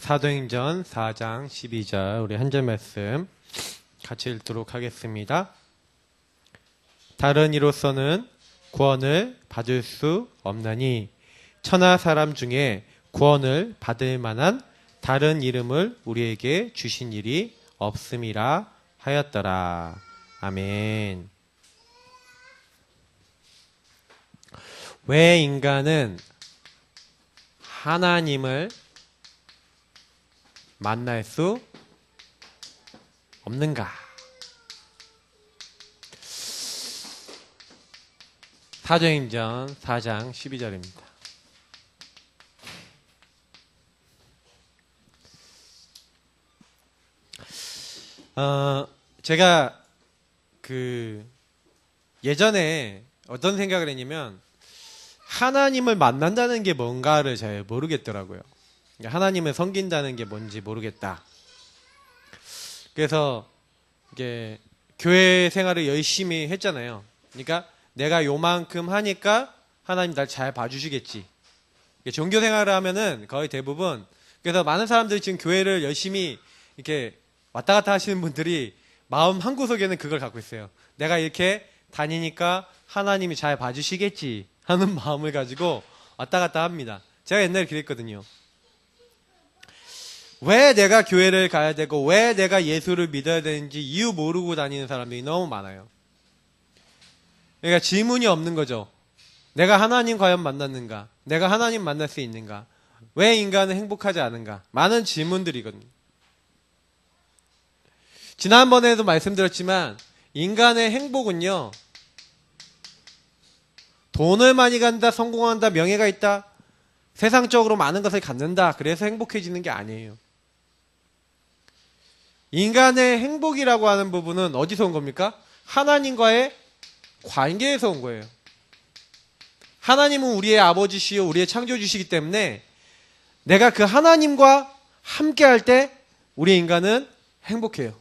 사도행전 4장 12절 우리 한 절 말씀 같이 읽도록 하겠습니다. 다른 이로서는 구원을 받을 수 없나니 천하 사람 중에 구원을 받을 만한 다른 이름을 우리에게 주신 일이 없음이라 하였더라. 아멘. 왜 인간은 하나님을 만날 수 없는가? 사도행전 4장 12절입니다. 제가 예전에 어떤 생각을 했냐면 하나님을 만난다는 게 뭔가를 잘 모르겠더라고요. 하나님을 섬긴다는 게 뭔지 모르겠다. 그래서 이게 교회 생활을 열심히 했잖아요. 그러니까 내가 요만큼 하니까 하나님 날 잘 봐주시겠지. 종교 생활을 하면은 거의 대부분, 그래서 많은 사람들이 지금 교회를 열심히 이렇게 왔다 갔다 하시는 분들이 마음 한구석에는 그걸 갖고 있어요. 내가 이렇게 다니니까 하나님이 잘 봐주시겠지 하는 마음을 가지고 왔다 갔다 합니다. 제가 옛날에 그랬거든요. 왜 내가 교회를 가야 되고 왜 내가 예수를 믿어야 되는지 이유 모르고 다니는 사람들이 너무 많아요. 그러니까 질문이 없는 거죠. 내가 하나님 과연 만났는가? 내가 하나님 만날 수 있는가? 왜 인간은 행복하지 않은가? 많은 질문들이거든요. 지난번에도 말씀드렸지만 인간의 행복은요, 돈을 많이 갖는다, 성공한다, 명예가 있다, 세상적으로 많은 것을 갖는다, 그래서 행복해지는 게 아니에요. 인간의 행복이라고 하는 부분은 어디서 온 겁니까? 하나님과의 관계에서 온 거예요. 하나님은 우리의 아버지시요 우리의 창조주시기 때문에 내가 그 하나님과 함께 할 때 우리 인간은 행복해요.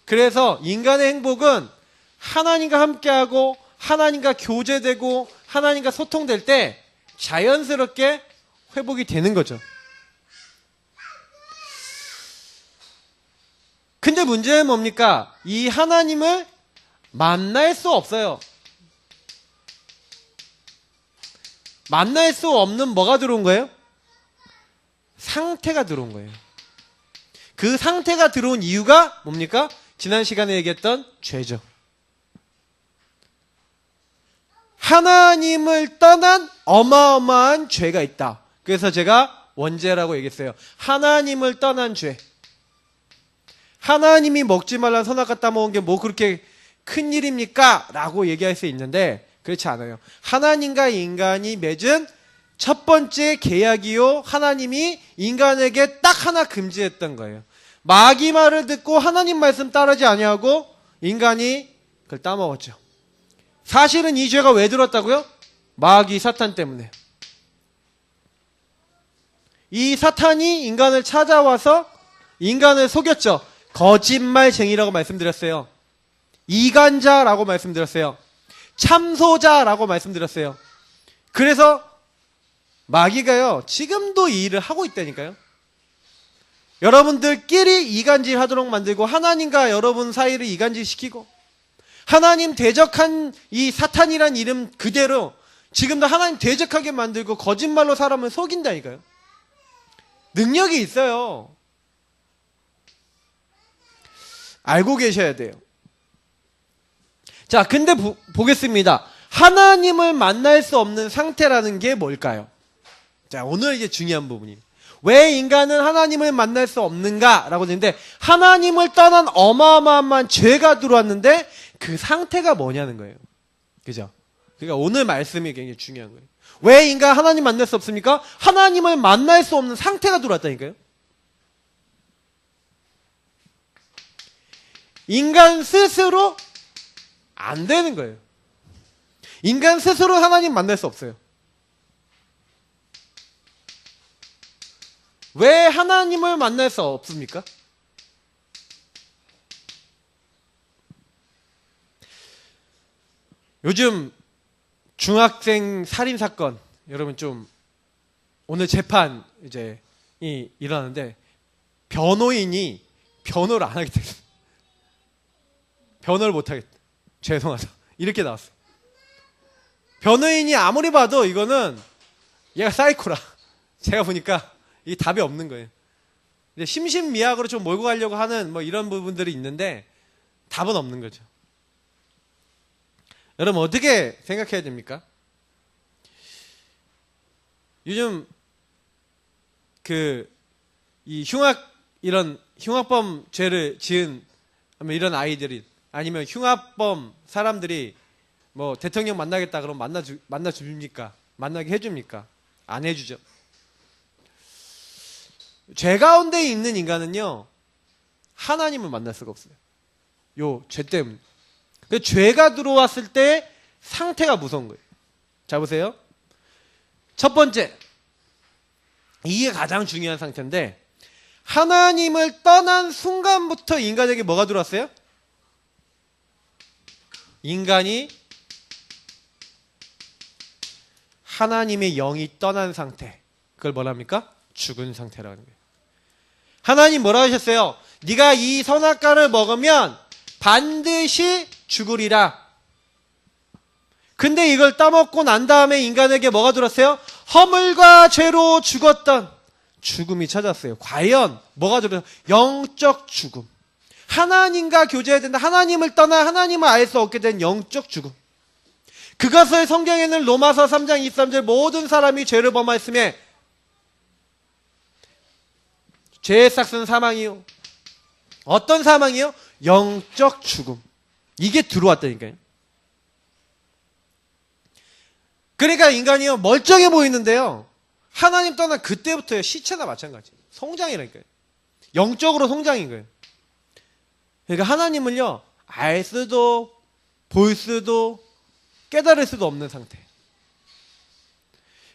그래서 인간의 행복은 하나님과 함께하고 하나님과 교제되고 하나님과 소통될 때 자연스럽게 회복이 되는 거죠. 근데 문제는 뭡니까? 이 하나님을 만날 수 없어요. 만날 수 없는 뭐가 들어온 거예요? 상태가 들어온 거예요. 그 상태가 들어온 이유가 뭡니까? 지난 시간에 얘기했던 죄죠. 하나님을 떠난 어마어마한 죄가 있다. 그래서 제가 원죄라고 얘기했어요. 하나님을 떠난 죄. 하나님이 먹지 말라는 선악과 따먹은 게 뭐 그렇게 큰 일입니까? 라고 얘기할 수 있는데 그렇지 않아요. 하나님과 인간이 맺은 첫 번째 계약이요, 하나님이 인간에게 딱 하나 금지했던 거예요. 마귀 말을 듣고 하나님 말씀 따르지 아니하고 인간이 그걸 따먹었죠. 사실은 이 죄가 왜 들었다고요? 마귀 사탄 때문에. 이 사탄이 인간을 찾아와서 인간을 속였죠. 거짓말쟁이라고 말씀드렸어요. 이간자라고 말씀드렸어요. 참소자라고 말씀드렸어요. 그래서 마귀가요, 지금도 이 일을 하고 있다니까요. 여러분들끼리 이간질 하도록 만들고 하나님과 여러분 사이를 이간질 시키고 하나님 대적한 이 사탄이란 이름 그대로 지금도 하나님 대적하게 만들고 거짓말로 사람을 속인다니까요. 능력이 있어요. 알고 계셔야 돼요. 자, 근데 보겠습니다. 하나님을 만날 수 없는 상태라는 게 뭘까요? 자, 오늘 이제 중요한 부분입니다. 왜 인간은 하나님을 만날 수 없는가? 라고 했는데, 하나님을 떠난 어마어마한 죄가 들어왔는데, 그 상태가 뭐냐는 거예요. 그죠? 그러니까 오늘 말씀이 굉장히 중요한 거예요. 왜 인간 하나님 만날 수 없습니까? 하나님을 만날 수 없는 상태가 들어왔다니까요. 인간 스스로 안 되는 거예요. 인간 스스로 하나님 만날 수 없어요. 왜 하나님을 만날 수 없습니까? 요즘 중학생 살인 사건 여러분 좀 오늘 재판 이제 일어나는데 변호인이 변호를 안 하겠다. 변호를 못 하겠다. 죄송하다. 이렇게 나왔어요. 변호인이 아무리 봐도 이거는 얘가 사이코라. 제가 보니까 이 답이 없는 거예요. 이제 심신미약으로 좀 몰고 가려고 하는 뭐 이런 부분들이 있는데 답은 없는 거죠. 여러분 어떻게 생각해야 됩니까? 요즘 이 이런 흉악범 죄를 지은 이런 아이들이 아니면 흉악범 사람들이 뭐 대통령 만나겠다 그러면 만나줍니까? 만나게 해줍니까? 안 해주죠. 죄 가운데 있는 인간은요 하나님을 만날 수가 없어요. 요 죄 때문에. 죄가 들어왔을 때 상태가 무서운 거예요. 자 보세요. 첫 번째, 이게 가장 중요한 상태인데 하나님을 떠난 순간부터 인간에게 뭐가 들어왔어요? 인간이 하나님의 영이 떠난 상태, 그걸 뭐랍니까? 죽은 상태라는 거예요. 하나님 뭐라 하셨어요? 네가 이 선악과를 먹으면 반드시 죽으리라. 근데 이걸 따먹고 난 다음에 인간에게 뭐가 들었어요? 허물과 죄로 죽었던 죽음이 찾았어요. 과연 뭐가 들었어요? 영적 죽음. 하나님과 교제해야 된다. 하나님을 떠나 하나님을 알 수 없게 된 영적 죽음. 그것을 성경에는 로마서 3장 23절 모든 사람이 죄를 범하였으며 죄의 삭은 사망이요. 어떤 사망이요? 영적 죽음. 이게 들어왔다니까요. 그러니까 인간이요 멀쩡해 보이는데요 하나님 떠난 그때부터요 시체나 마찬가지. 성장이라니까요. 영적으로 성장인 거예요. 그러니까 하나님을요 알 수도 볼 수도 깨달을 수도 없는 상태.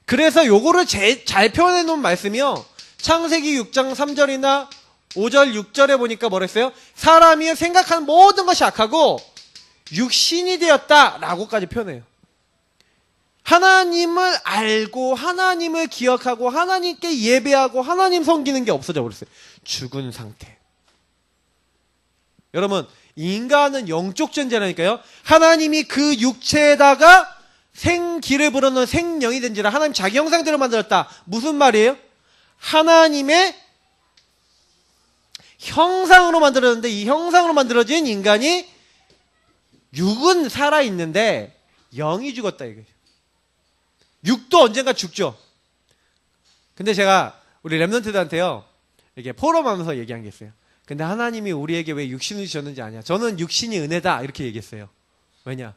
그래서 요거를 잘 표현해 놓은 말씀이요 창세기 6장 3절이나 5절 6절에 보니까 뭐랬어요? 사람이 생각하는 모든 것이 악하고 육신이 되었다 라고까지 표현해요. 하나님을 알고 하나님을 기억하고 하나님께 예배하고 하나님 섬기는 게 없어져 버렸어요. 죽은 상태. 여러분 인간은 영적 존재라니까요. 하나님이 그 육체에다가 생기를 불어넣은 생명이 된지라 하나님 자기 형상대로 만들었다. 무슨 말이에요? 하나님의 형상으로 만들었는데 이 형상으로 만들어진 인간이 육은 살아있는데 영이 죽었다 이거죠. 육도 언젠가 죽죠. 근데 제가 우리 랩런트들한테요 이렇게 포럼하면서 얘기한 게 있어요. 근데 하나님이 우리에게 왜 육신을 주셨는지 아냐? 저는 육신이 은혜다 이렇게 얘기했어요. 왜냐?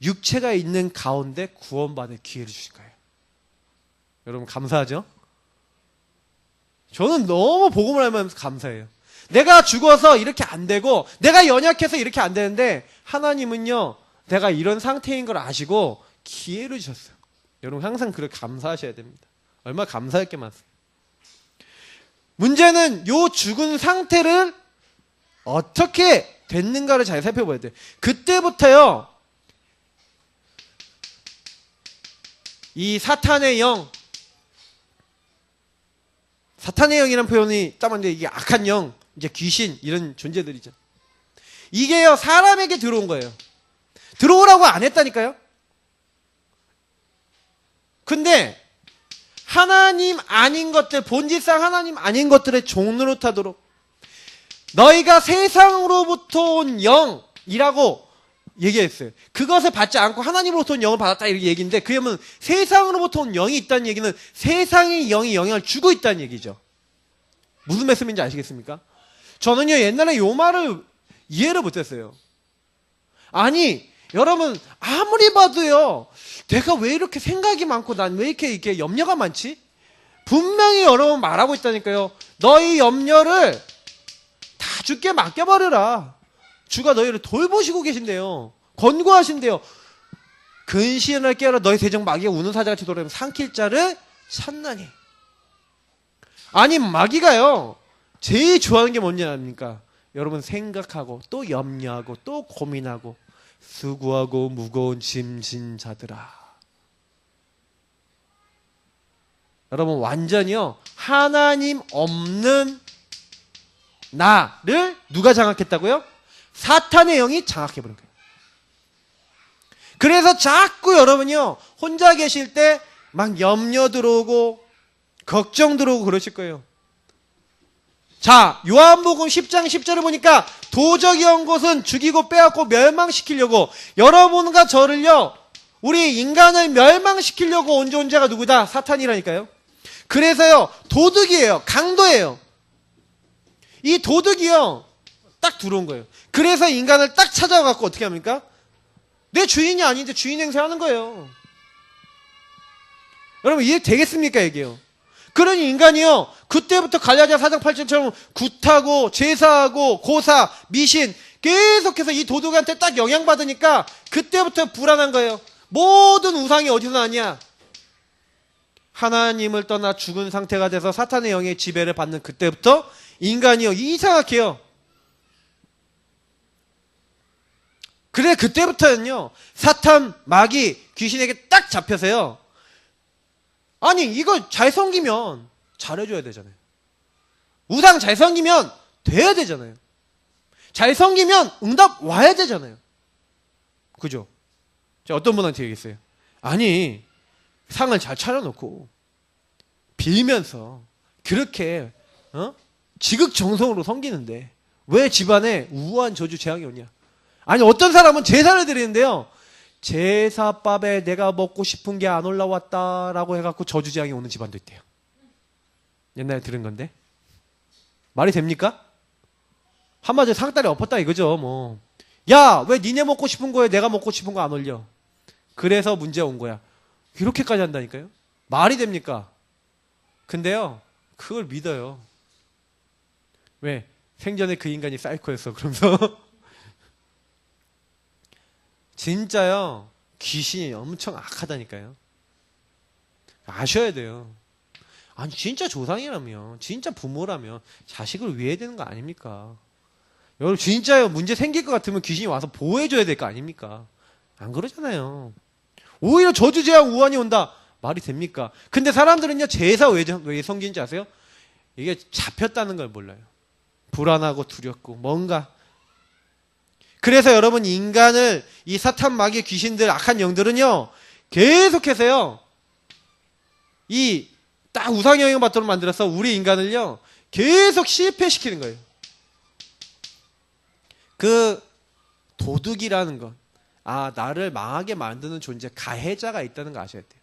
육체가 있는 가운데 구원받을 기회를 주신 거예요. 여러분 감사하죠? 저는 너무 복음을 알면서 감사해요. 내가 죽어서 이렇게 안 되고 내가 연약해서 이렇게 안 되는데 하나님은요 내가 이런 상태인 걸 아시고 기회를 주셨어요. 여러분 항상 그렇게 감사하셔야 됩니다. 얼마나 감사할 게 많습니다. 문제는 요 죽은 상태를 어떻게 됐는가를 잘 살펴봐야 돼요. 그때부터요 이 사탄의 영이라는 표현이 딱 맞는데 이게 악한 영, 이제 귀신 이런 존재들이죠. 이게요 사람에게 들어온 거예요. 들어오라고 안 했다니까요. 근데 하나님 아닌 것들, 본질상 하나님 아닌 것들의 종로로 타도록 너희가 세상으로부터 온 영이라고 얘기했어요. 그것을 받지 않고 하나님으로부터 온 영을 받았다 이렇게 얘기인데 그러면 세상으로부터 온 영이 있다는 얘기는 세상의 영이 영향을 주고 있다는 얘기죠. 무슨 말씀인지 아시겠습니까? 저는요 옛날에 요 말을 이해를 못했어요. 아니 여러분 아무리 봐도요 내가 왜 이렇게 생각이 많고 난 왜 이렇게 염려가 많지? 분명히 여러분 말하고 있다니까요. 너희 염려를 다 주께 맡겨버려라. 주가 너희를 돌보시고 계신대요. 권고하신대요. 근시연을 깨어라 너희 대적 마귀가 우는 사자같이 돌아다니며 삼킬 자를 찾나니. 아니 마귀가요 제일 좋아하는 게 뭔지 압니까? 여러분 생각하고 또 염려하고 또 고민하고 수고하고 무거운 짐진 자들아. 여러분 완전히요 하나님 없는 나를 누가 장악했다고요? 사탄의 영이 장악해버린 거예요. 그래서 자꾸 여러분이요 혼자 계실 때 막 염려 들어오고 걱정 들어오고 그러실 거예요. 자, 요한복음 10장 10절을 보니까 도적이 온 것은 죽이고 빼앗고 멸망시키려고 여러분과 저를요 우리 인간을 멸망시키려고 온 존재가 누구다? 사탄이라니까요. 그래서요 도둑이에요. 강도예요. 이 도둑이요 딱 들어온 거예요. 그래서 인간을 딱 찾아가고 어떻게 합니까? 내 주인이 아닌데 주인 행세하는 거예요. 여러분 이해 되겠습니까 이게요? 그러니 인간이요 그때부터 갈라디아 4장 8절처럼 굿하고 제사하고 고사 미신 계속해서 이 도둑한테 딱 영향받으니까 그때부터 불안한 거예요. 모든 우상이 어디서 나냐? 하나님을 떠나 죽은 상태가 돼서 사탄의 영의 지배를 받는 그때부터 인간이요 이상하게요. 그래 그때부터는요 사탄 마귀 귀신에게 딱 잡혀서요. 아니 이거 잘 섬기면 잘해줘야 되잖아요. 우상 잘 섬기면 돼야 되잖아요. 잘 섬기면 응답 와야 되잖아요. 그죠? 제가 어떤 분한테 얘기했어요. 아니 상을 잘 차려놓고 빌면서 그렇게 지극정성으로 섬기는데 왜 집안에 우한 저주 재앙이 오냐? 아니 어떤 사람은 제사를 드리는데요 제사밥에 내가 먹고 싶은 게 안 올라왔다라고 해갖고 저주 재앙이 오는 집안도 있대요. 옛날에 들은 건데 말이 됩니까? 한마디로 상다리 엎었다 이거죠. 뭐 야 왜 니네 먹고 싶은 거에 내가 먹고 싶은 거 안 올려? 그래서 문제 온 거야. 이렇게까지 한다니까요? 말이 됩니까? 근데요 그걸 믿어요. 왜? 생전에 그 인간이 사이코였어 그러면서 진짜요 귀신이 엄청 악하다니까요. 아셔야 돼요. 아니 진짜 조상이라면 진짜 부모라면 자식을 위해야 되는 거 아닙니까? 여러분 진짜요 문제 생길 것 같으면 귀신이 와서 보호해줘야 될 거 아닙니까? 안 그러잖아요. 오히려 저주재앙 우환이 온다. 말이 됩니까? 근데 사람들은요 제사 왜 섬기는지 아세요? 이게 잡혔다는 걸 몰라요. 불안하고 두렵고 뭔가. 그래서 여러분 인간을 이 사탄 마귀 귀신들 악한 영들은요 계속해서요 이 딱 우상 영향 받도록 만들어서 우리 인간을요 계속 실패시키는 거예요. 그 도둑이라는 것, 나를 망하게 만드는 존재 가해자가 있다는 거 아셔야 돼요.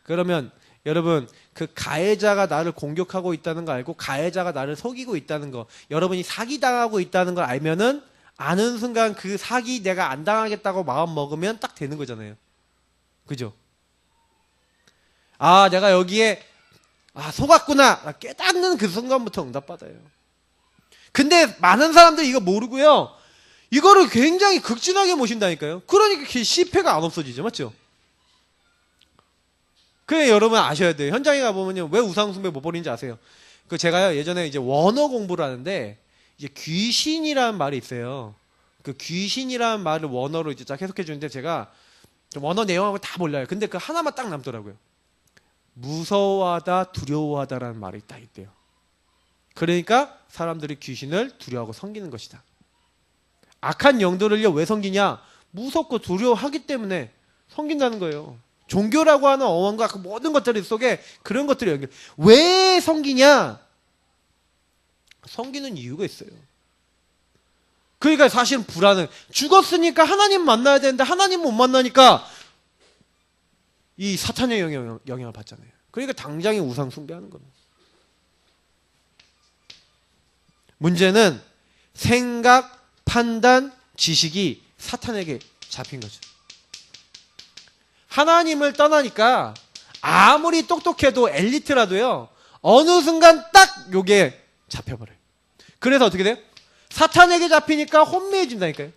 그러면 여러분 그 가해자가 나를 공격하고 있다는 거 알고 가해자가 나를 속이고 있다는 거, 여러분이 사기당하고 있다는 걸 알면은 아는 순간 그 사기 내가 안 당하겠다고 마음 먹으면 딱 되는 거잖아요. 그죠? 내가 여기에 속았구나 깨닫는 그 순간부터 응답받아요. 근데 많은 사람들이 이거 모르고요 이거를 굉장히 극진하게 모신다니까요. 그러니까 실패가 안 없어지죠. 맞죠? 그래 여러분 아셔야 돼요. 현장에 가보면요 왜 우상숭배 못 버리는지 아세요? 그 제가요 예전에 이제 원어 공부를 하는데 이제 귀신이라는 말이 있어요. 그 귀신이라는 말을 원어로 이제 딱 해석해 주는데 제가 원어 내용하고 다 몰라요. 근데 그 하나만 딱 남더라고요. 무서워하다, 두려워하다라는 말이 딱 있대요. 그러니까 사람들이 귀신을 두려워하고 섬기는 것이다. 악한 영들을요 왜 섬기냐? 무섭고 두려워하기 때문에 섬긴다는 거예요. 종교라고 하는 어원과 그 모든 것들 속에 그런 것들이 연결. 왜 섬기냐? 섬기는 이유가 있어요. 그러니까 사실은 불안은 죽었으니까 하나님 만나야 되는데 하나님 못 만나니까 이 사탄의 영향을 받잖아요. 그러니까 당장에 우상 숭배하는 겁니다. 문제는 생각, 판단, 지식이 사탄에게 잡힌 거죠. 하나님을 떠나니까 아무리 똑똑해도 엘리트라도요 어느 순간 딱 요게 잡혀버려요. 그래서 어떻게 돼요? 사탄에게 잡히니까 혼미해진다니까요.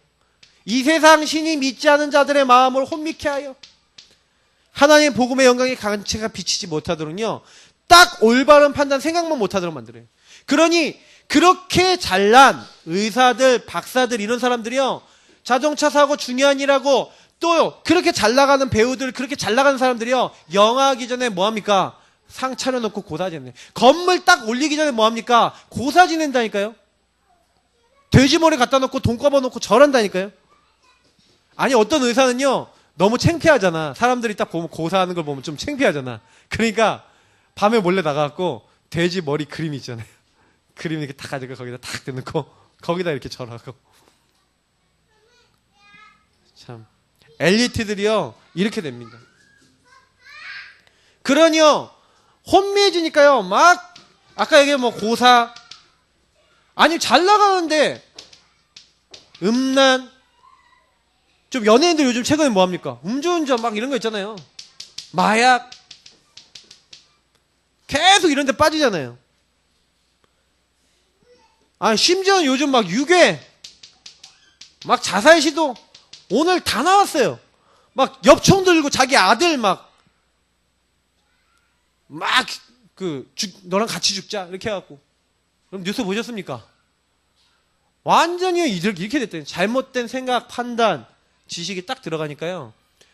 이 세상 신이 믿지 않은 자들의 마음을 혼미케 하여 하나님 복음의 영광이 강체가 비치지 못하도록요 딱 올바른 판단 생각만 못하도록 만들어요. 그러니 그렇게 잘난 의사들 박사들 이런 사람들이요 자동차 사고 중요한 일하고 또 그렇게 잘 나가는 배우들 그렇게 잘 나가는 사람들이요 영화하기 전에 뭐합니까? 상 차려놓고 고사 지내. 건물 딱 올리기 전에 뭐합니까? 고사 지낸다니까요. 돼지머리 갖다 놓고 돈 꿔봐놓고 절한다니까요. 아니 어떤 의사는요 너무 창피하잖아. 사람들이 딱 보면 고사하는 걸 보면 좀 창피하잖아. 그러니까 밤에 몰래 나가갖고 돼지 머리 그림 있잖아요. 그림 이렇게 딱 가지고 거기다 탁 대놓고 거기다 이렇게 절하고. 참 엘리트들이요 이렇게 됩니다. 그러니요 혼미해지니까요 막 아까 얘기한 뭐 고사 아니 잘 나가는데 음란 좀 연예인들 요즘 최근에 뭐합니까? 음주운전 막 이런 거 있잖아요. 마약 계속 이런 데 빠지잖아요. 아 심지어 요즘 막 유괴 막 자살 시도 오늘 다 나왔어요. 막 엽총 들고 자기 아들 너랑 같이 죽자 이렇게 해갖고. 그럼 뉴스 보셨습니까? 완전히 이렇게 됐대요. 잘못된 생각, 판단, 지식이 딱 들어가니까요.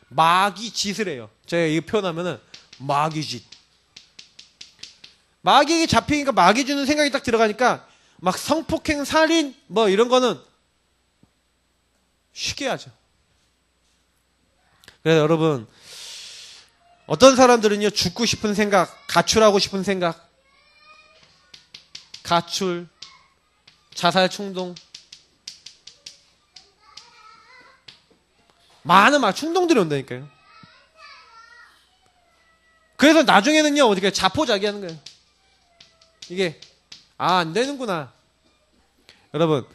마귀 짓을 해요. 제가 이거 표현하면은 마귀 짓. 마귀에게 잡히니까 마귀 주는 생각이 딱 들어가니까 막 성폭행, 살인 뭐 이런 거는 쉽게 하죠. 그래서 여러분 어떤 사람들은요 죽고 싶은 생각, 가출하고 싶은 생각, 가출, 자살 충동, 많은 충동들이 온다니까요. 그래서 나중에는요 어떻게 자포자기하는 거예요. 이게 안 되는구나. 여러분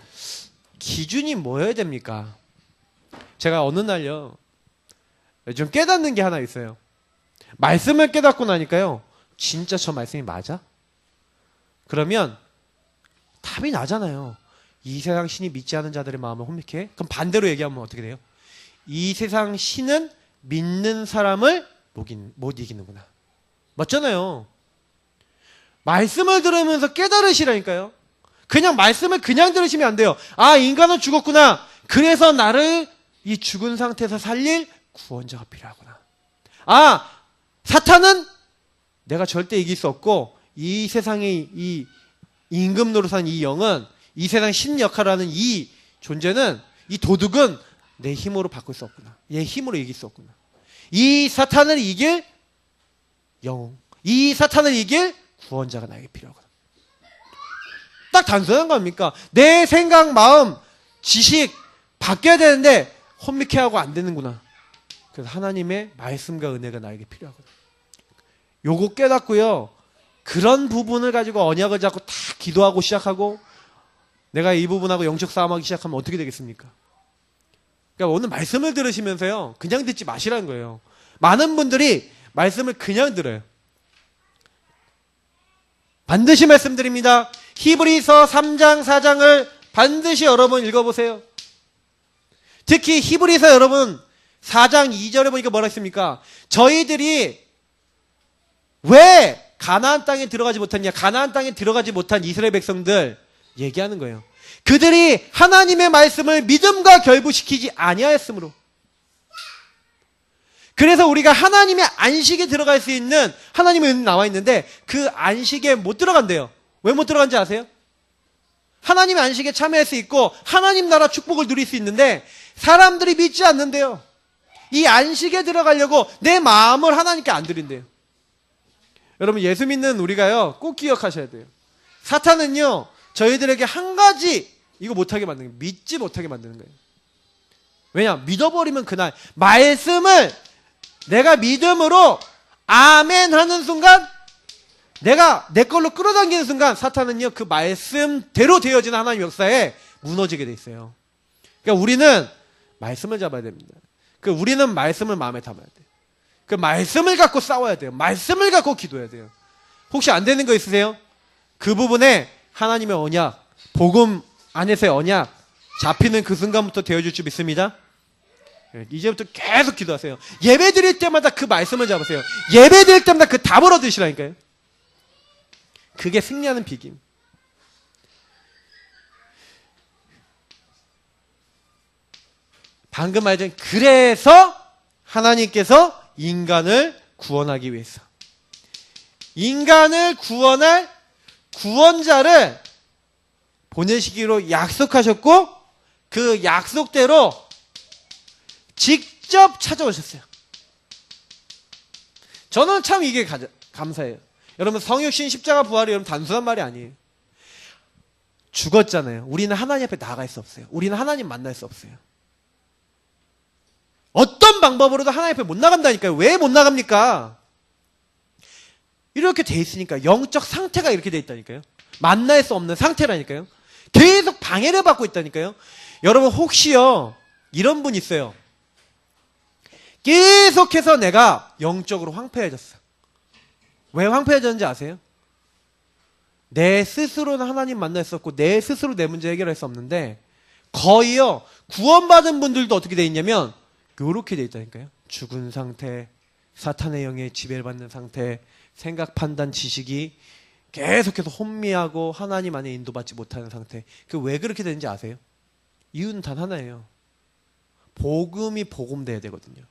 기준이 뭐여야 됩니까? 제가 어느 날요 좀 깨닫는 게 하나 있어요. 말씀을 깨닫고 나니까요 진짜 저 말씀이 맞아? 그러면 답이 나잖아요. 이 세상 신이 믿지 않은 자들의 마음을 혼미케 해? 그럼 반대로 얘기하면 어떻게 돼요? 이 세상 신은 믿는 사람을 못 이기는구나. 맞잖아요. 말씀을 들으면서 깨달으시라니까요. 그냥 말씀을 그냥 들으시면 안 돼요. 아 인간은 죽었구나. 그래서 나를 이 죽은 상태에서 살릴 구원자가 필요하구나. 아 사탄은 내가 절대 이길 수 없고 이 세상의 이 임금 노릇한 이 영은 이 세상 신 역할을 하는 이 존재는 이 도둑은 내 힘으로 바꿀 수 없구나. 얘 힘으로 이길 수 없구나. 이 사탄을 이길 영웅, 이 사탄을 이길 구원자가 나에게 필요하구나. 딱 단순한 겁니까? 내 생각, 마음, 지식 바뀌어야 되는데 혼미케 하고 안 되는구나. 그래서 하나님의 말씀과 은혜가 나에게 필요하구나. 요거 깨닫고요. 그런 부분을 가지고 언약을 잡고 다 기도하고 시작하고 내가 이 부분하고 영적 싸움하기 시작하면 어떻게 되겠습니까? 그러니까 오늘 말씀을 들으시면서요. 그냥 듣지 마시라는 거예요. 많은 분들이 말씀을 그냥 들어요. 반드시 말씀드립니다. 히브리서 3장 4장을 반드시 여러분 읽어보세요. 특히 히브리서 여러분 4장 2절에 보니까 뭐라 했습니까? 저희들이 왜 가나안 땅에 들어가지 못했냐? 가나안 땅에 들어가지 못한 이스라엘 백성들 얘기하는 거예요. 그들이 하나님의 말씀을 믿음과 결부시키지 아니하였으므로. 그래서 우리가 하나님의 안식에 들어갈 수 있는 하나님의 은혜 나와 있는데 그 안식에 못 들어간대요. 왜 못 들어간지 아세요? 하나님의 안식에 참여할 수 있고 하나님 나라 축복을 누릴 수 있는데 사람들이 믿지 않는데요. 이 안식에 들어가려고 내 마음을 하나님께 안 드린대요. 여러분 예수 믿는 우리가요 꼭 기억하셔야 돼요. 사탄은요 저희들에게 한 가지 이거 못하게 만드는 거예요. 믿지 못하게 만드는 거예요. 왜냐? 믿어버리면 그날 말씀을 내가 믿음으로 아멘 하는 순간 내가 내 걸로 끌어당기는 순간 사탄은요 그 말씀대로 되어지는 하나님 역사에 무너지게 돼 있어요. 그러니까 우리는 말씀을 잡아야 됩니다. 우리는 말씀을 마음에 담아야 돼요. 그 말씀을 갖고 싸워야 돼요. 말씀을 갖고 기도해야 돼요. 혹시 안 되는 거 있으세요? 그 부분에 하나님의 언약, 복음 안에서의 언약 잡히는 그 순간부터 되어줄 줄 믿습니다. 이제부터 계속 기도하세요. 예배 드릴 때마다 그 말씀을 잡으세요. 예배 드릴 때마다 그 답을 얻으시라니까요. 그게 승리하는 비kim. 방금 말했던 그래서 하나님께서 인간을 구원하기 위해서 인간을 구원할 구원자를 보내시기로 약속하셨고 그 약속대로 직접 찾아오셨어요. 저는 참 이게 감사해요. 여러분 성육신 십자가 부활이 여러분 단순한 말이 아니에요. 죽었잖아요. 우리는 하나님 앞에 나아갈 수 없어요. 우리는 하나님 만날 수 없어요. 어떤 방법으로도 하나님 앞에 못 나간다니까요. 왜 못 나갑니까? 이렇게 돼 있으니까. 영적 상태가 이렇게 돼 있다니까요. 만날 수 없는 상태라니까요. 계속 방해를 받고 있다니까요. 여러분 혹시요 이런 분 있어요. 계속해서 내가 영적으로 황폐해졌어. 왜 황폐해졌는지 아세요? 내 스스로는 하나님 만날 수 없고 내 스스로 내 문제 해결할 수 없는데 거의요 구원받은 분들도 어떻게 돼 있냐면 이렇게 돼 있다니까요. 죽은 상태, 사탄의 영에 지배를 받는 상태, 생각, 판단, 지식이 계속해서 혼미하고 하나님 안에 인도받지 못하는 상태. 그 왜 그렇게 되는지 아세요? 이유는 단 하나예요. 복음이 복음돼야 되거든요.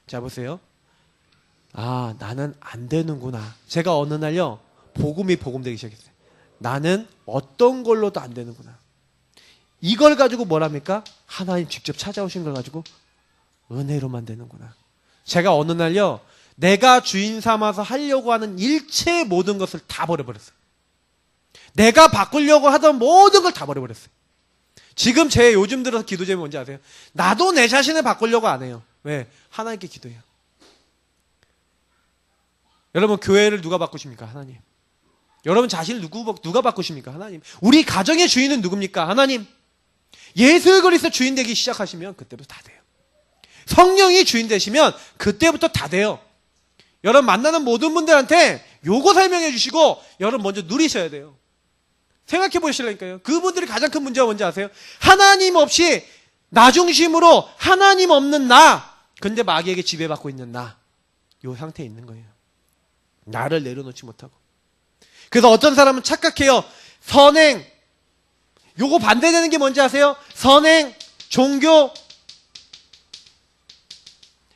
자 보세요. 아 나는 안 되는구나. 제가 어느 날요 복음이 복음되기 시작했어요. 나는 어떤 걸로도 안 되는구나. 이걸 가지고 뭐랍니까? 하나님 직접 찾아오신 걸 가지고 은혜로만 되는구나. 제가 어느 날요 내가 주인 삼아서 하려고 하는 일체의 모든 것을 다 버려버렸어요. 내가 바꾸려고 하던 모든 걸 다 버려버렸어요. 지금 제 요즘 들어서 기도 제목이 뭔지 아세요? 나도 내 자신을 바꾸려고 안 해요. 왜? 하나님께 기도해요. 여러분 교회를 누가 바꾸십니까? 하나님. 여러분 자신을 누가 바꾸십니까? 하나님. 우리 가정의 주인은 누굽니까? 하나님. 예수 그리스도 주인 되기 시작하시면 그때부터 다 돼요. 성령이 주인 되시면 그때부터 다 돼요. 여러분 만나는 모든 분들한테 요거 설명해 주시고 여러분 먼저 누리셔야 돼요. 생각해 보시라니까요. 그분들이 가장 큰 문제가 뭔지 아세요? 하나님 없이 나 중심으로 하나님 없는 나, 근데 마귀에게 지배받고 있는 나, 요 상태에 있는 거예요. 나를 내려놓지 못하고. 그래서 어떤 사람은 착각해요. 선행, 요거 반대되는 게 뭔지 아세요? 선행, 종교,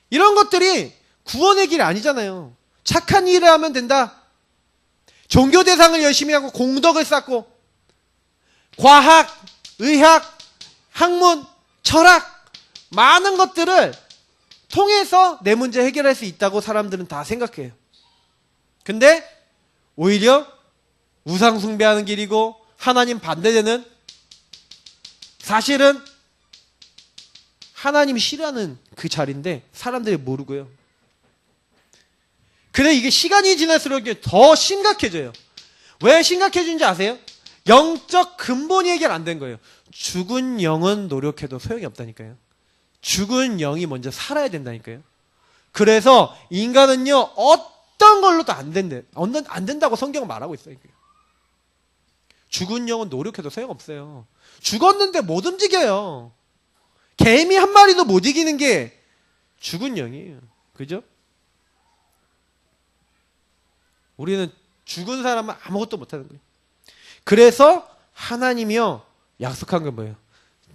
이런 것들이 구원의 길이 아니잖아요. 착한 일을 하면 된다. 종교 대상을 열심히 하고 공덕을 쌓고 과학, 의학, 학문, 철학 많은 것들을 통해서 내 문제 해결할 수 있다고 사람들은 다 생각해요. 근데 오히려 우상 숭배하는 길이고 하나님 반대되는, 사실은 하나님이 싫어하는 그 자리인데 사람들이 모르고요. 그래 이게 시간이 지날수록 더 심각해져요. 왜 심각해지는지 아세요? 영적 근본이 해결 안 된 거예요. 죽은 영은 노력해도 소용이 없다니까요. 죽은 영이 먼저 살아야 된다니까요. 그래서 인간은요 어떤 걸로도 안 된다고 성경은 말하고 있어요. 죽은 영은 노력해도 소용없어요. 죽었는데 못 움직여요. 개미 한 마리도 못 이기는 게 죽은 영이에요. 그죠? 우리는 죽은 사람은 아무것도 못하는 거예요. 그래서 하나님이요 약속한 건 뭐예요?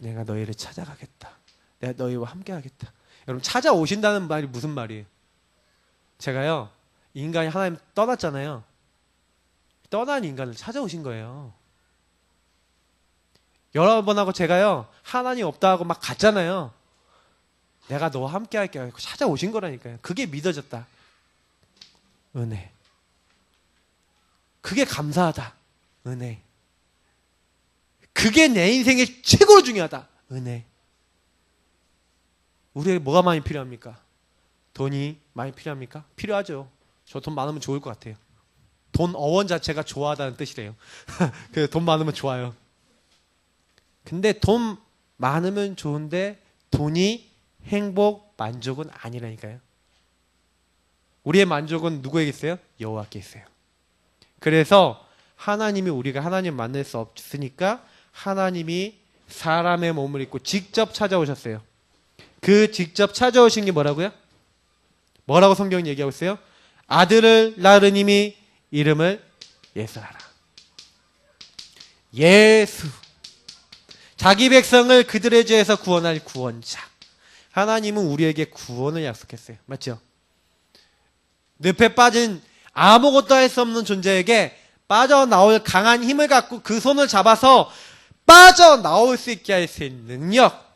내가 너희를 찾아가겠다. 내가 너희와 함께 하겠다. 여러분 찾아오신다는 말이 무슨 말이에요? 제가요 인간이 하나님 떠났잖아요. 떠난 인간을 찾아오신 거예요. 여러분하고 제가요 하나님 없다 하고 막 갔잖아요. 내가 너와 함께 할게 하고 찾아오신 거라니까요. 그게 믿어졌다. 은혜. 그게 감사하다. 은혜. 그게 내 인생의 최고로 중요하다. 은혜. 우리에게 뭐가 많이 필요합니까? 돈이 많이 필요합니까? 필요하죠. 저 돈 많으면 좋을 것 같아요. 돈 어원 자체가 좋아하다는 뜻이래요. 돈 많으면 좋아요. 근데 돈 많으면 좋은데 돈이 행복, 만족은 아니라니까요. 우리의 만족은 누구에게 있어요? 여호와께 있어요. 그래서 하나님이 우리가 하나님 만날 수 없으니까 하나님이 사람의 몸을 입고 직접 찾아오셨어요. 그 직접 찾아오신 게 뭐라고요? 뭐라고 성경이 얘기하고 있어요? 아들을 낳으님이 이름을 예수하라. 예수. 자기 백성을 그들의 죄에서 구원할 구원자. 하나님은 우리에게 구원을 약속했어요. 맞죠? 늪에 빠진 아무것도 할 수 없는 존재에게 빠져나올 강한 힘을 갖고 그 손을 잡아서 빠져나올 수 있게 할 수 있는 능력.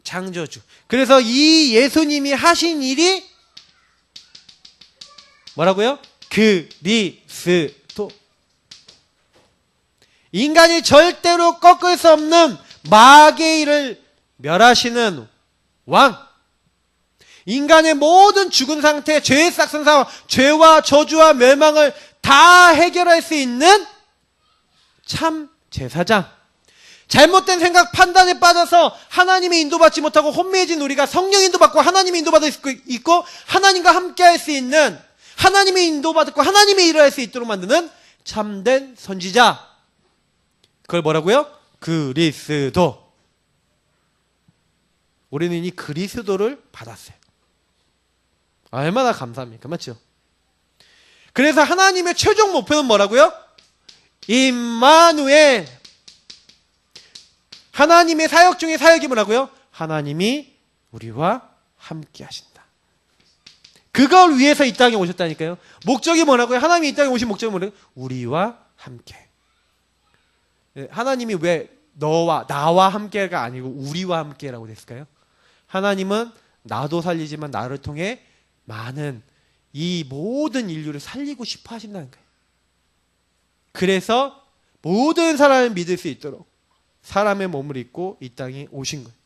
창조주. 그래서 이 예수님이 하신 일이 뭐라고요? 그리스도. 인간이 절대로 꺾을 수 없는 마귀의 일을 멸하시는 왕. 인간의 모든 죽은 상태, 죄의 싹슨 상황, 죄와 저주와 멸망을 다 해결할 수 있는 참 제사장. 잘못된 생각, 판단에 빠져서 하나님의 인도받지 못하고 혼미해진 우리가 성령 인도받고 하나님의 인도받을 수 있고 하나님과 함께 할 수 있는, 하나님의 인도받고 하나님의 일을 할 수 있도록 만드는 참된 선지자. 그걸 뭐라고요? 그리스도. 우리는 이 그리스도를 받았어요. 얼마나 감사합니까? 맞죠? 그래서 하나님의 최종 목표는 뭐라고요? 임마누엘. 하나님의 사역 중에 사역이 뭐라고요? 하나님이 우리와 함께 하신다. 그걸 위해서 이 땅에 오셨다니까요. 목적이 뭐라고요? 하나님이 이 땅에 오신 목적이 뭐라고요? 우리와 함께. 하나님이 왜 나와 함께가 아니고 우리와 함께라고 됐을까요? 하나님은 나도 살리지만 나를 통해 많은 이 모든 인류를 살리고 싶어 하신다는 거예요. 그래서 모든 사람을 믿을 수 있도록 사람의 몸을 입고 이 땅에 오신 거예요.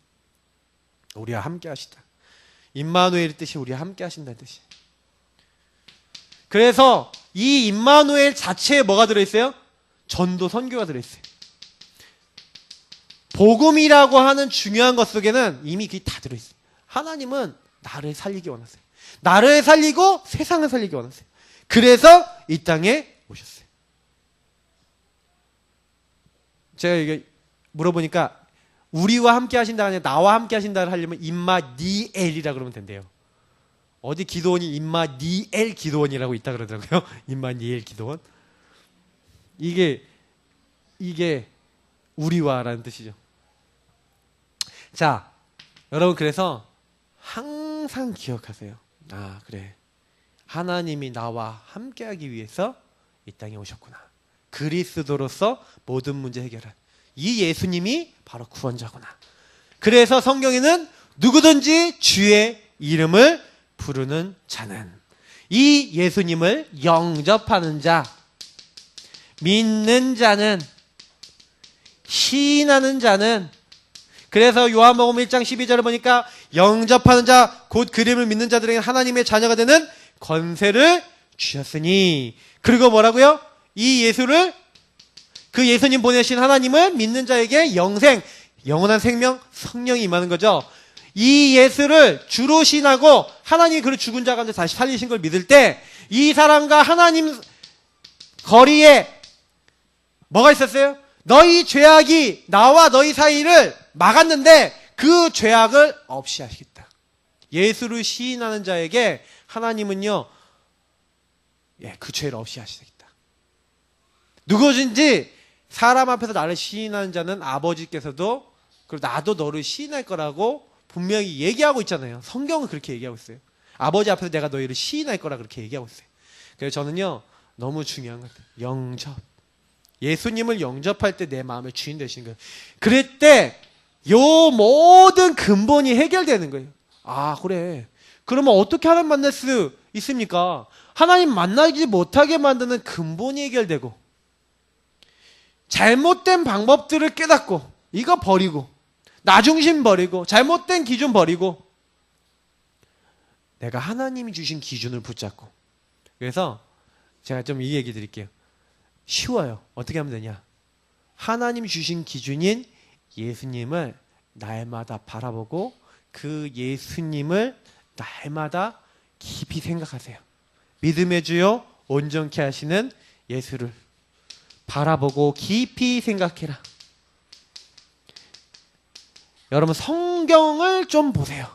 우리와 함께 하시다. 임마누엘의 뜻이 우리와 함께 하신다는 뜻이에요. 그래서 이 임마누엘 자체에 뭐가 들어있어요? 전도 선교가 들어있어요. 복음이라고 하는 중요한 것 속에는 이미 그게 다 들어있어요. 하나님은 나를 살리기 원하세요. 나를 살리고 세상을 살리기 원하세요. 그래서 이 땅에 오셨어요. 제가 이게 물어보니까 우리와 함께 하신다가 아니라 나와 함께 하신다를 하려면 임마니엘이라 그러면 된대요. 어디 기도원이 임마니엘 기도원이라고 있다 그러더라고요. 임마니엘 기도원. 이게 우리와라는 뜻이죠. 자, 여러분 그래서 항상 기억하세요. 아, 그래. 하나님이 나와 함께하기 위해서 이 땅에 오셨구나. 그리스도로서 모든 문제 해결한 이 예수님이 바로 구원자구나. 그래서 성경에는 누구든지 주의 이름을 부르는 자는, 이 예수님을 영접하는 자, 믿는 자는, 시인하는 자는, 그래서 요한복음 1장 12절을 보니까 영접하는 자, 곧 그림을 믿는 자들에게 하나님의 자녀가 되는 권세를 주셨으니. 그리고 뭐라고요? 이 예수를, 그 예수님 보내신 하나님을 믿는 자에게 영생, 영원한 생명, 성령이 임하는 거죠. 이 예수를 주로 신하고 하나님이 그를 죽은 자 가운데 다시 살리신 걸 믿을 때 이 사람과 하나님 거리에 뭐가 있었어요? 너희 죄악이 나와 너희 사이를 막았는데 그 죄악을 없이 하시겠다. 예수를 시인하는 자에게 하나님은요, 그 죄를 없이 하시겠다. 누구든지 사람 앞에서 나를 시인하는 자는 아버지께서도, 그리고 나도 너를 시인할 거라고 분명히 얘기하고 있잖아요. 성경은 그렇게 얘기하고 있어요. 아버지 앞에서 내가 너희를 시인할 거라 그렇게 얘기하고 있어요. 그래서 저는요, 너무 중요한 것 같아요. 영접. 예수님을 영접할 때 내 마음의 주인 되시는 거예요. 그럴 때 요 모든 근본이 해결되는 거예요. 아, 그래. 그러면 어떻게 하나님 만날 수 있습니까? 하나님 만나지 못하게 만드는 근본이 해결되고, 잘못된 방법들을 깨닫고, 이거 버리고, 나 중심 버리고, 잘못된 기준 버리고, 내가 하나님이 주신 기준을 붙잡고. 그래서 제가 좀 이 얘기 드릴게요. 쉬워요. 어떻게 하면 되냐? 하나님 주신 기준인 예수님을 날마다 바라보고 그 예수님을 날마다 깊이 생각하세요. 믿음의 주요 온전케 하시는 예수를 바라보고 깊이 생각해라. 여러분 성경을 좀 보세요.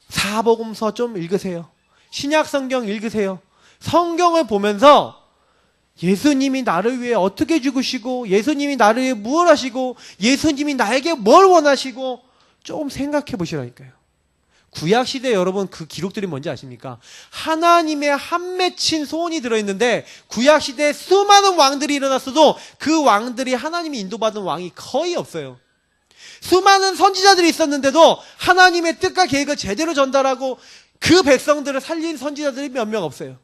사복음서 좀 읽으세요. 신약 성경 읽으세요. 성경을 보면서 예수님이 나를 위해 어떻게 죽으시고, 예수님이 나를 위해 무엇 하시고, 예수님이 나에게 뭘 원하시고 좀 생각해 보시라니까요. 구약시대 여러분 그 기록들이 뭔지 아십니까? 하나님의 한 맺힌 소원이 들어있는데 구약시대에 수많은 왕들이 일어났어도 그 왕들이 하나님이 인도받은 왕이 거의 없어요. 수많은 선지자들이 있었는데도 하나님의 뜻과 계획을 제대로 전달하고 그 백성들을 살린 선지자들이 몇 명 없어요.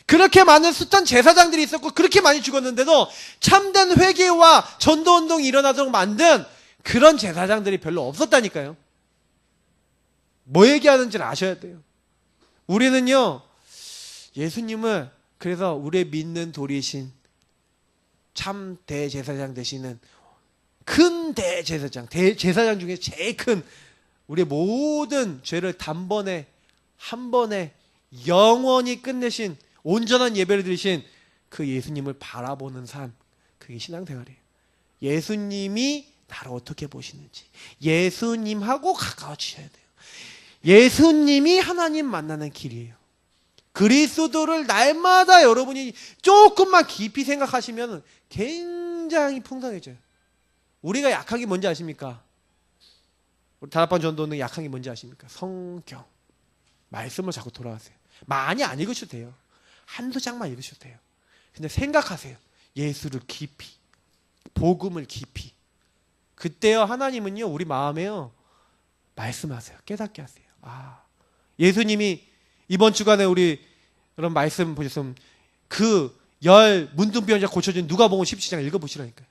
그렇게 많은 숱한 제사장들이 있었고 그렇게 많이 죽었는데도 참된 회개와 전도운동이 일어나도록 만든 그런 제사장들이 별로 없었다니까요. 뭐 얘기하는지를 아셔야 돼요. 우리는요, 예수님을 그래서 우리의 믿는 도리신 참 대제사장 되시는 큰 대제사장, 제사장 중에 제일 큰 우리의 모든 죄를 단번에 한 번에 영원히 끝내신 온전한 예배를 드리신 그 예수님을 바라보는 삶, 그게 신앙생활이에요. 예수님이 나를 어떻게 보시는지, 예수님하고 가까워지셔야 돼요. 예수님이 하나님 만나는 길이에요. 그리스도를 날마다 여러분이 조금만 깊이 생각하시면 굉장히 풍성해져요. 우리가 약한 게 뭔지 아십니까? 우리 다락방 전도는 약한 게 뭔지 아십니까? 성경, 말씀을 자꾸 돌아가세요. 많이 안 읽으셔도 돼요. 한두 장만 읽으셔도 돼요. 근데 생각하세요. 예수를 깊이, 복음을 깊이. 그때요, 하나님은요, 우리 마음에요, 말씀하세요. 깨닫게 하세요. 예수님이 이번 주간에 우리 그런 말씀 보셨으면 그 10 문둥병자 고쳐준 누가복음 17장 읽어보시라니까요.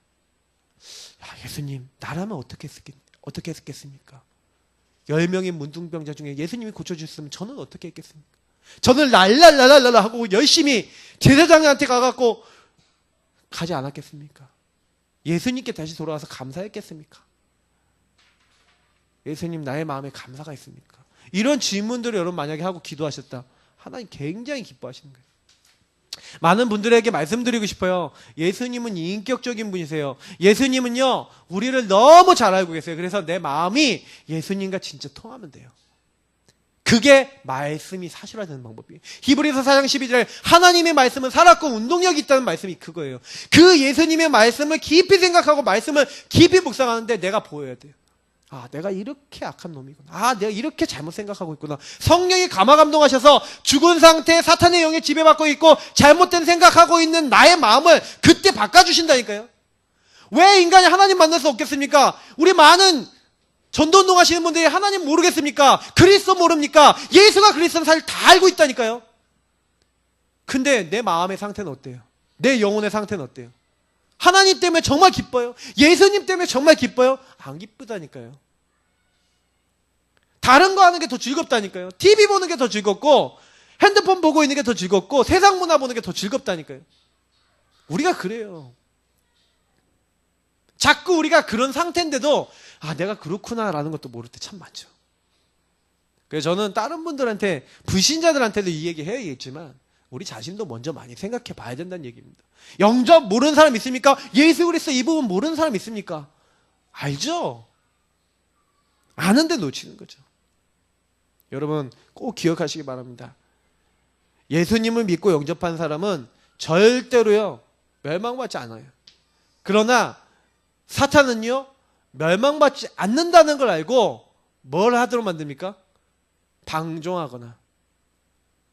예수님, 나라면 어떻게 했겠습니까? 10명의 문둥병자 중에 예수님이 고쳐주셨으면 저는 어떻게 했겠습니까? 저는 랄랄랄랄라 하고 열심히 제사장한테 가갖고 가지 않았겠습니까? 예수님께 다시 돌아와서 감사했겠습니까? 예수님, 나의 마음에 감사가 있습니까? 이런 질문들을 여러분 만약에 하고 기도하셨다, 하나님 굉장히 기뻐하시는 거예요. 많은 분들에게 말씀드리고 싶어요. 예수님은 인격적인 분이세요. 예수님은요, 우리를 너무 잘 알고 계세요. 그래서 내 마음이 예수님과 진짜 통하면 돼요. 그게 말씀이 사실화되는 방법이에요. 히브리서 4장 12절에 하나님의 말씀은 살았고 운동력이 있다는 말씀이 그거예요. 그 예수님의 말씀을 깊이 생각하고 말씀을 깊이 묵상하는데 내가 보여야 돼요. 내가 이렇게 악한 놈이구나. 내가 이렇게 잘못 생각하고 있구나. 성령이 감화감동하셔서 죽은 상태에 사탄의 영에 지배받고 있고 잘못된 생각하고 있는 나의 마음을 그때 바꿔주신다니까요. 왜 인간이 하나님 만날 수 없겠습니까? 우리 많은 전도운동 하시는 분들이 하나님 모르겠습니까? 그리스도 모릅니까? 예수가 그리스도는 사실 다 알고 있다니까요. 근데 내 마음의 상태는 어때요? 내 영혼의 상태는 어때요? 하나님 때문에 정말 기뻐요? 예수님 때문에 정말 기뻐요? 안 기쁘다니까요. 다른 거 하는 게 더 즐겁다니까요. TV 보는 게 더 즐겁고 핸드폰 보고 있는 게 더 즐겁고 세상 문화 보는 게 더 즐겁다니까요. 우리가 그래요. 자꾸 우리가 그런 상태인데도 내가 그렇구나라는 것도 모를 때 참 많죠. 그래서 저는 다른 분들한테, 불신자들한테도 이 얘기 해야겠지만 우리 자신도 먼저 많이 생각해 봐야 된다는 얘기입니다. 영접 모르는 사람 있습니까? 예수 그리스도 이 부분 모르는 사람 있습니까? 알죠? 아는데 놓치는 거죠. 여러분 꼭 기억하시기 바랍니다. 예수님을 믿고 영접한 사람은 절대로요, 멸망받지 않아요. 그러나 사탄은요, 멸망받지 않는다는 걸 알고 뭘 하도록 만듭니까? 방종하거나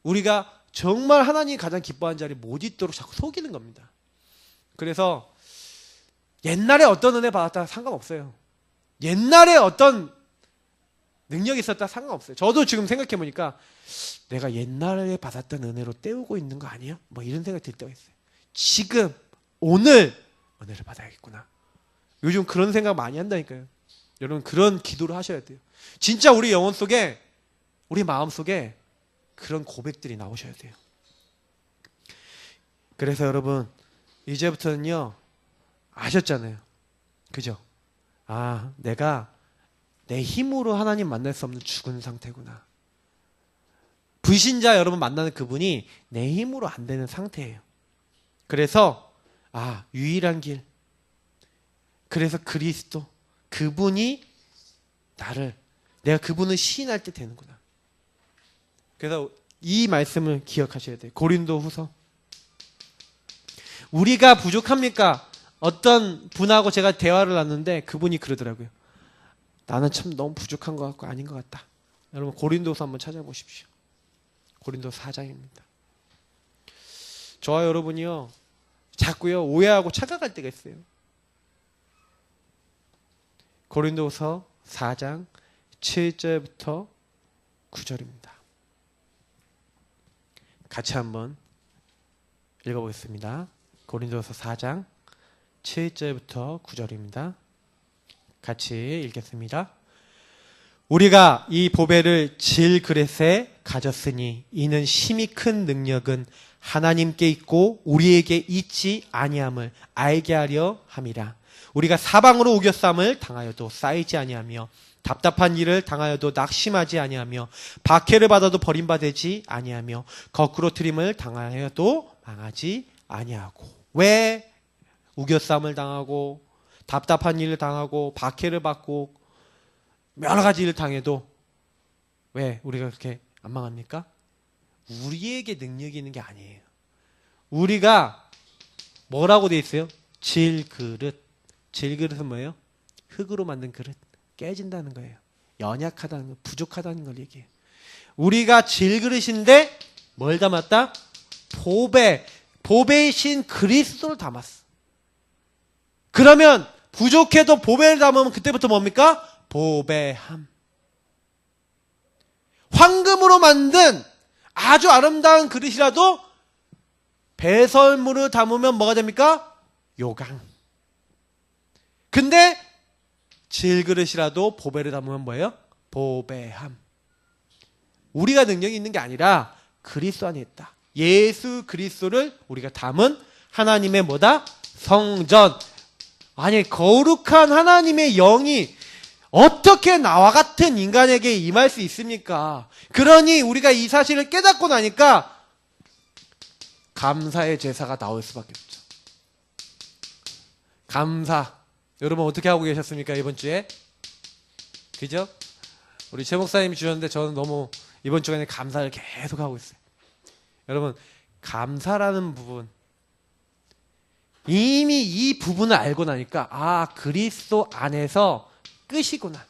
우리가 정말 하나님이 가장 기뻐하는 자리에 못 있도록 자꾸 속이는 겁니다. 그래서 옛날에 어떤 은혜 받았다 상관없어요. 옛날에 어떤 능력이 있었다 상관없어요. 저도 지금 생각해보니까 내가 옛날에 받았던 은혜로 때우고 있는 거 아니야? 뭐 이런 생각이 들 때가 있어요. 지금 오늘 은혜를 받아야겠구나. 요즘 그런 생각 많이 한다니까요. 여러분 그런 기도를 하셔야 돼요. 진짜 우리 영혼 속에, 우리 마음 속에 그런 고백들이 나오셔야 돼요. 그래서 여러분 이제부터는요, 아셨잖아요. 그죠? 내가 내 힘으로 하나님 만날 수 없는 죽은 상태구나. 불신자 여러분 만나는 그분이 내 힘으로 안 되는 상태예요. 그래서 유일한 길, 그래서 그리스도, 그분이 내가 그분을 시인할 때 되는구나. 그래서 이 말씀을 기억하셔야 돼요. 고린도후서. 우리가 부족합니까? 어떤 분하고 제가 대화를 나눴는데 그분이 그러더라고요. 나는 참 너무 부족한 것 같고 아닌 것 같다. 여러분 고린도서 한번 찾아보십시오. 고린도서 4장입니다. 저와 여러분이요 자꾸요 오해하고 착각할 때가 있어요. 고린도서 4장 7절부터 9절입니다. 같이 한번 읽어보겠습니다. 고린도서 4장 7절부터 9절입니다. 같이 읽겠습니다. 우리가 이 보배를 질그릇에 가졌으니 이는 심히 큰 능력은 하나님께 있고 우리에게 있지 아니함을 알게 하려 함이라. 우리가 사방으로 우겨쌈을 당하여도 쌓이지 아니하며 답답한 일을 당하여도 낙심하지 아니하며 박해를 받아도 버림받지 아니하며 거꾸로 트림을 당하여도 망하지 아니하고. 왜 우겨쌈을 당하고 답답한 일을 당하고 박해를 받고 여러 가지 일을 당해도 왜 우리가 그렇게 안 망합니까? 우리에게 능력이 있는 게 아니에요. 우리가 뭐라고 돼 있어요? 질그릇. 질그릇은 뭐예요? 흙으로 만든 그릇. 깨진다는 거예요. 연약하다는 거, 부족하다는 걸 얘기해요. 우리가 질그릇인데 뭘 담았다? 보배. 보배이신 그리스도를 담았어. 그러면 부족해도 보배를 담으면 그때부터 뭡니까? 보배함. 황금으로 만든 아주 아름다운 그릇이라도 배설물을 담으면 뭐가 됩니까? 요강. 근데 질그릇이라도 보배를 담으면 뭐예요? 보배함. 우리가 능력이 있는 게 아니라 그리스도 안에 있다. 예수 그리스도를 우리가 담은 하나님의 뭐다? 성전. 아니 거룩한 하나님의 영이 어떻게 나와 같은 인간에게 임할 수 있습니까? 그러니 우리가 이 사실을 깨닫고 나니까 감사의 제사가 나올 수밖에 없죠. 감사. 여러분 어떻게 하고 계셨습니까? 이번 주에? 그죠? 우리 최 목사님이 주셨는데 저는 너무 이번 주간에 감사를 계속 하고 있어요. 여러분 감사라는 부분 이미 이 부분을 알고 나니까 아 그리스도 안에서 끝이구나.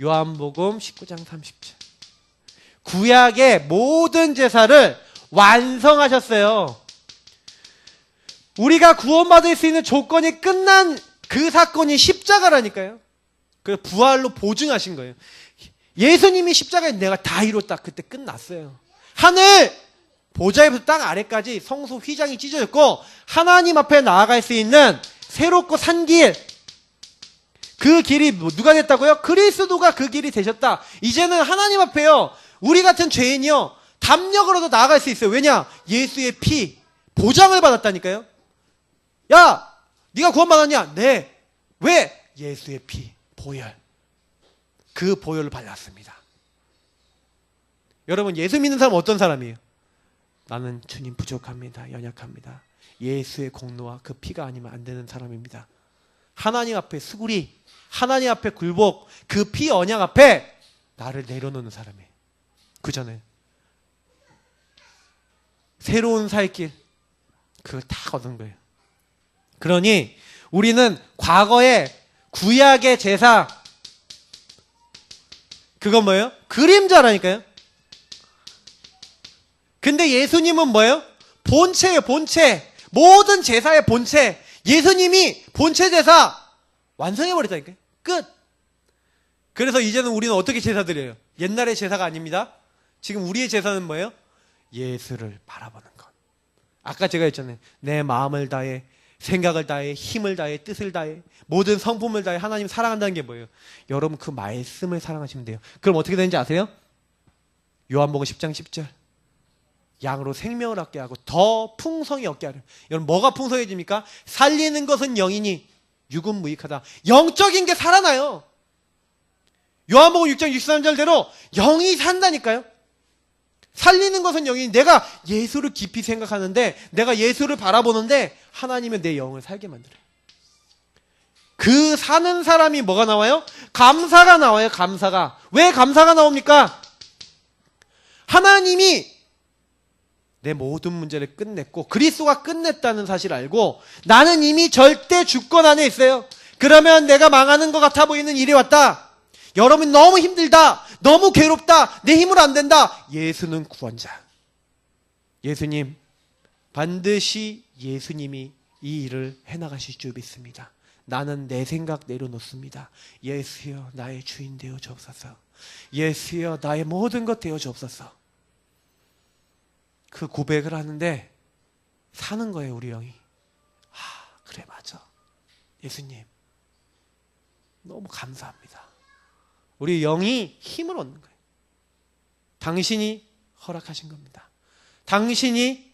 요한복음 19장 30절. 구약의 모든 제사를 완성하셨어요. 우리가 구원받을 수 있는 조건이 끝난 그 사건이 십자가라니까요. 그래서 부활로 보증하신 거예요. 예수님이 십자가에 내가 다 이뤘다. 그때 끝났어요. 하늘 보좌에서 땅 아래까지 성소 휘장이 찢어졌고 하나님 앞에 나아갈 수 있는 새롭고 산 길. 그 길이 누가 됐다고요? 그리스도가 그 길이 되셨다. 이제는 하나님 앞에요. 우리 같은 죄인이요. 담력으로도 나아갈 수 있어요. 왜냐? 예수의 피 보장을 받았다니까요. 야! 네가 구원받았냐? 네. 왜? 예수의 피 보혈. 그 보혈을 받았습니다. 여러분 예수 믿는 사람은 어떤 사람이에요? 나는 주님 부족합니다. 연약합니다. 예수의 공로와 그 피가 아니면 안 되는 사람입니다. 하나님 앞에 수구리, 하나님 앞에 굴복, 그 피 언약 앞에 나를 내려놓는 사람이에요. 그 전에 새로운 살길 그걸 다 얻은 거예요. 그러니 우리는 과거의 구약의 제사 그건 뭐예요? 그림자라니까요. 근데 예수님은 뭐예요? 본체예요. 본체. 모든 제사의 본체. 예수님이 본체 제사 완성해버렸다니까요. 끝. 그래서 이제는 우리는 어떻게 제사 드려요? 옛날의 제사가 아닙니다. 지금 우리의 제사는 뭐예요? 예수를 바라보는 것. 아까 제가 했잖아요. 내 마음을 다해, 생각을 다해, 힘을 다해, 뜻을 다해, 모든 성품을 다해 하나님 사랑한다는 게 뭐예요? 여러분 그 말씀을 사랑하시면 돼요. 그럼 어떻게 되는지 아세요? 요한복음 10장 10절. 양으로 생명을 얻게 하고 더 풍성히 얻게 하려. 여러분 뭐가 풍성해집니까? 살리는 것은 영이니 육은 무익하다. 영적인 게 살아나요. 요한복음 6장 63절대로 영이 산다니까요. 살리는 것은 영이니 내가 예수를 깊이 생각하는데 내가 예수를 바라보는데 하나님은 내 영을 살게 만들어요. 그 사는 사람이 뭐가 나와요? 감사가 나와요. 감사가. 왜 감사가 나옵니까? 하나님이 내 모든 문제를 끝냈고 그리스도가 끝냈다는 사실을 알고 나는 이미 절대 주권 안에 있어요. 그러면 내가 망하는 것 같아 보이는 일이 왔다. 여러분 너무 힘들다, 너무 괴롭다, 내 힘으로 안 된다. 예수는 구원자. 예수님, 반드시 예수님이 이 일을 해나가실 줄 믿습니다. 나는 내 생각 내려놓습니다. 예수여 나의 주인 되어 주옵소서. 예수여 나의 모든 것 되어 주옵소서. 그 고백을 하는데 사는 거예요, 우리 영이. 아, 그래, 맞아. 예수님, 너무 감사합니다. 우리 영이 힘을 얻는 거예요. 당신이 허락하신 겁니다. 당신이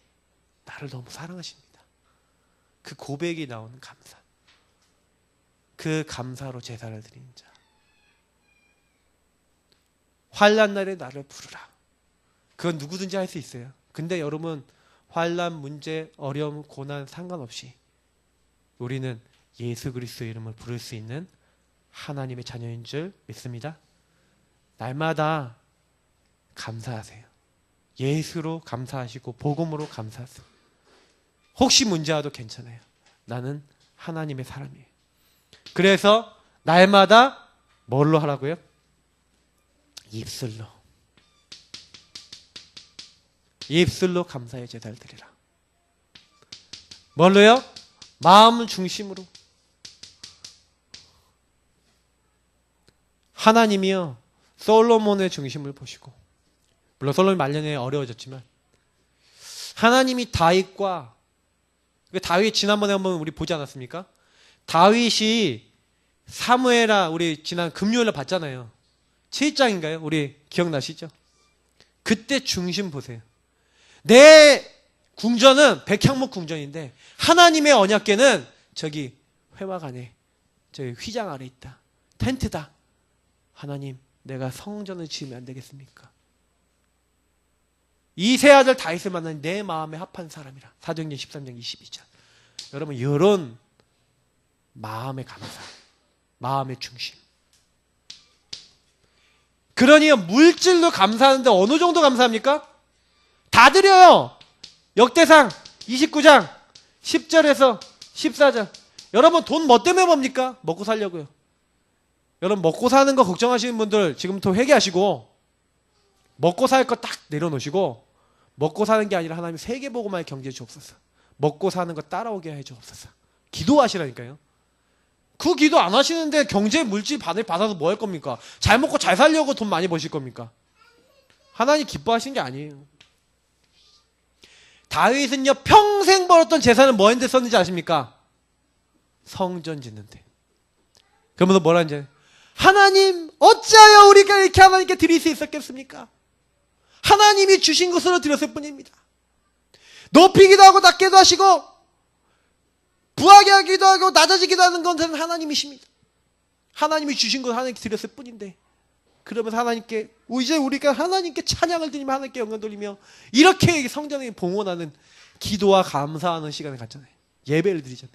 나를 너무 사랑하십니다. 그 고백이 나오는 감사. 그 감사로 제사를 드리는 자. 환난 날에 나를 부르라. 그건 누구든지 할 수 있어요. 근데 여러분, 환난, 문제, 어려움, 고난 상관없이 우리는 예수 그리스도의 이름을 부를 수 있는 하나님의 자녀인 줄 믿습니다. 날마다 감사하세요. 예수로 감사하시고 복음으로 감사하세요. 혹시 문제 와도 괜찮아요. 나는 하나님의 사람이에요. 그래서 날마다 뭘로 하라고요? 입술로. 입술로 감사의 제사를 드리라. 뭘로요? 마음 중심으로. 하나님이요, 솔로몬의 중심을 보시고, 물론 솔로몬이 말년에 어려워졌지만 하나님이 다윗과, 다윗 지난번에 한번 우리 보지 않았습니까? 다윗이 사무엘아, 우리 지난 금요일에 봤잖아요. 7장인가요? 우리 기억나시죠? 그때 중심 보세요. 내 궁전은 백향목 궁전인데 하나님의 언약궤는 저기 회막 안에, 저기 휘장 아래 있다. 텐트다. 하나님, 내가 성전을 지으면 안 되겠습니까? 이 세 아들 다윗을 만난 내 마음에 합한 사람이라. 사도행전 13장 22절. 여러분, 이런 마음의 감사, 마음의 중심. 그러니 물질로 감사하는데 어느 정도 감사합니까? 다 드려요. 역대상 29장 10절에서 14절. 여러분, 돈 뭐 때문에 봅니까? 먹고 살려고요. 여러분, 먹고 사는 거 걱정하시는 분들 지금부터 회개하시고, 먹고 살 거 딱 내려놓으시고, 먹고 사는 게 아니라 하나님 세계보고만의 경제 주옵소서. 먹고 사는 거 따라오게 해 주옵소서. 기도하시라니까요. 그 기도 안 하시는데 경제 물질 받아서 뭐 할 겁니까? 잘 먹고 잘 살려고 돈 많이 버실 겁니까? 하나님 기뻐하시는 게 아니에요. 다윗은요, 평생 벌었던 재산을 뭐 했는데 썼는지 아십니까? 성전 짓는데. 그러면서 뭐라 하는지, 하나님, 어찌하여 우리가 이렇게 하나님께 드릴 수 있었겠습니까? 하나님이 주신 것으로 드렸을 뿐입니다. 높이기도 하고 낮게도 하시고 부하게 하기도 하고 낮아지기도 하는 것은 하나님이십니다. 하나님이 주신 것 하나님께 드렸을 뿐인데, 그러면서 하나님께, 이제 우리가 하나님께 찬양을 드리며 하나님께 영광 돌리며 이렇게 성전에 봉헌하는 기도와 감사하는 시간을 갖잖아요. 예배를 드리잖아요.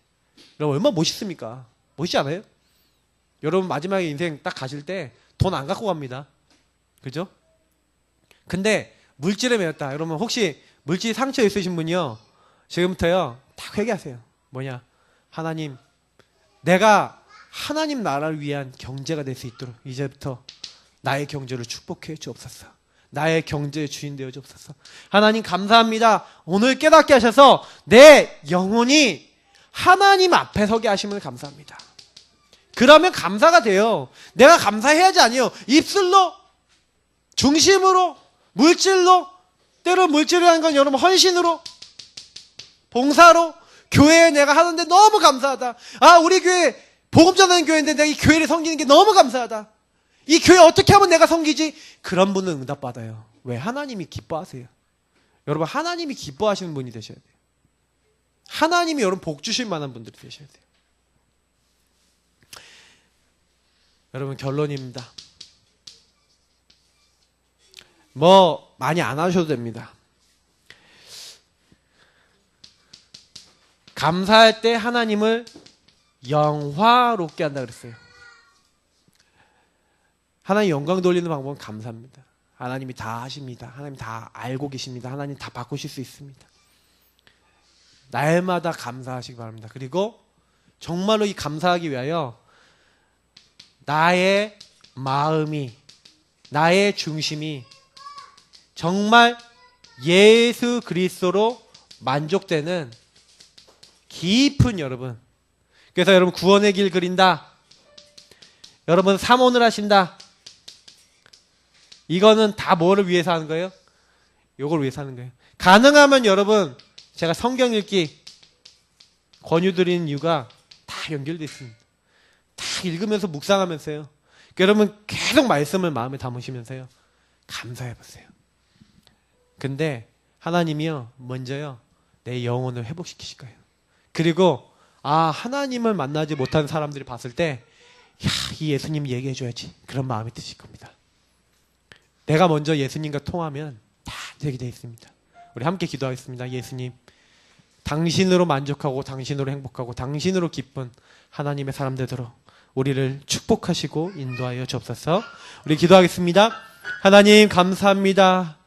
여러분, 얼마나 멋있습니까? 멋있지 않아요? 여러분, 마지막에 인생 딱 가실 때 돈 안 갖고 갑니다. 그죠? 근데 물질에 매였다. 여러분, 혹시 물질 상처 있으신 분이요, 지금부터요 딱 회개하세요. 뭐냐? 하나님, 내가 하나님 나라를 위한 경제가 될 수 있도록 이제부터 나의 경제를 축복해 주옵소서. 나의 경제의 주인 되어 주옵소서. 하나님 감사합니다. 오늘 깨닫게 하셔서 내 영혼이 하나님 앞에 서게 하심을 감사합니다. 그러면 감사가 돼요. 내가 감사해야지 아니에요. 입술로, 중심으로, 물질로, 때로 물질이라는 건 여러분 헌신으로, 봉사로, 교회에 내가 하는데 너무 감사하다. 아, 우리 교회 복음 전하는 교회인데 내가 이 교회를 섬기는 게 너무 감사하다. 이 교회 어떻게 하면 내가 섬기지? 그런 분은 응답받아요. 왜? 하나님이 기뻐하세요. 여러분, 하나님이 기뻐하시는 분이 되셔야 돼요. 하나님이 여러분 복 주실 만한 분들이 되셔야 돼요. 여러분, 결론입니다. 뭐 많이 안 하셔도 됩니다. 감사할 때 하나님을 영화롭게 한다 그랬어요. 하나님 영광 돌리는 방법은 감사합니다. 하나님이 다 하십니다. 하나님 다 알고 계십니다. 하나님 다 바꾸실 수 있습니다. 날마다 감사하시기 바랍니다. 그리고 정말로 이 감사하기 위하여 나의 마음이, 나의 중심이 정말 예수 그리스도로 만족되는 깊은 여러분. 그래서 여러분 구원의 길 그린다. 여러분 삼원을 하신다. 이거는 다 뭐를 위해서 하는 거예요? 요걸 위해서 하는 거예요. 가능하면 여러분 제가 성경 읽기 권유드리는 이유가 다 연결되어 있습니다. 다 읽으면서 묵상하면서요. 그러니까 여러분 계속 말씀을 마음에 담으시면서요. 감사해 보세요. 근데 하나님이요 먼저요 내 영혼을 회복시키실 거예요. 그리고 하나님을 만나지 못한 사람들이 봤을 때 이 예수님 얘기해줘야지 그런 마음이 드실 겁니다. 내가 먼저 예수님과 통하면 다 되게 되어 있습니다. 우리 함께 기도하겠습니다. 예수님, 당신으로 만족하고 당신으로 행복하고 당신으로 기쁜 하나님의 사람들로 우리를 축복하시고 인도하여 주옵소서. 우리 기도하겠습니다. 하나님 감사합니다.